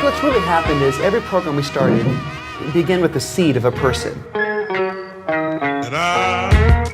what's really happened is every program we started began with the seed of a person.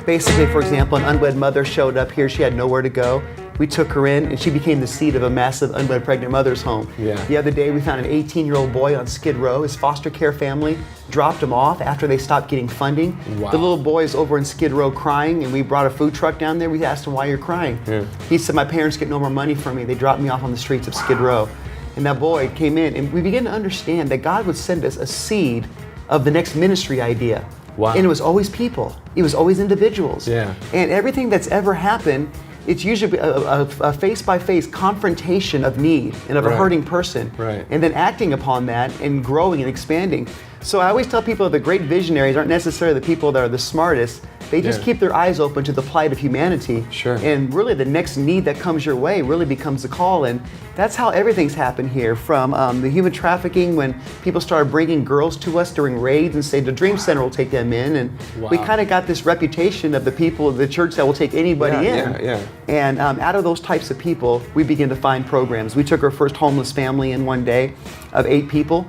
Basically, for example, an unwed mother showed up here. She had nowhere to go. We took her in, and she became the seed of a massive unwed pregnant mother's home. Yeah. The other day, we found an 18-year-old boy on Skid Row. His foster care family dropped him off after they stopped getting funding. Wow. The little boy is over in Skid Row crying, and we brought a food truck down there. We asked him, why you're crying? Yeah. He said, my parents get no more money from me. They dropped me off on the streets of Skid Row. And that boy came in, and we began to understand that God would send us a seed of the next ministry idea. Wow. And it was always people. It was always individuals. Yeah. And everything that's ever happened, it's usually a face-by-face confrontation of need and of a hurting person. Right. And then acting upon that and growing and expanding. So I always tell people that the great visionaries aren't necessarily the people that are the smartest. They just keep their eyes open to the plight of humanity. Sure. And really the next need that comes your way really becomes a call. And that's how everything's happened here, from the human trafficking, when people started bringing girls to us during raids and say the Dream Center will take them in. And we kind of got this reputation of the people of the church that will take anybody in. Yeah. And out of those types of people, we begin to find programs. We took our first homeless family in one day of 8 people.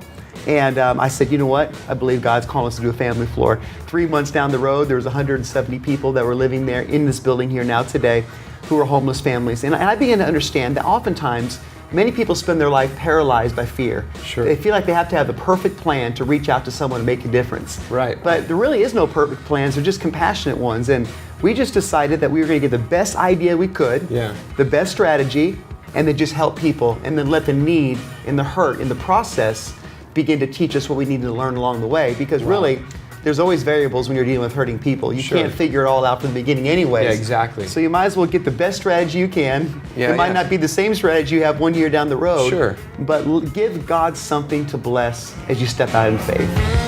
And I said, you know what? I believe God's calling us to do a family floor. 3 months down the road, there was 170 people that were living there in this building here now today who were homeless families. And I began to understand that oftentimes, many people spend their life paralyzed by fear. Sure. They feel like they have to have the perfect plan to reach out to someone and make a difference. Right. But there really is no perfect plans. They're just compassionate ones. And we just decided that we were going to get the best idea we could, the best strategy, and then just help people, and then let the need and the hurt in the process begin to teach us what we need to learn along the way. Because really, there's always variables when you're dealing with hurting people. You can't figure it all out from the beginning anyways. Yeah, exactly. So you might as well get the best strategy you can. It might not be the same strategy you have 1 year down the road. Sure. But give God something to bless as you step out in faith.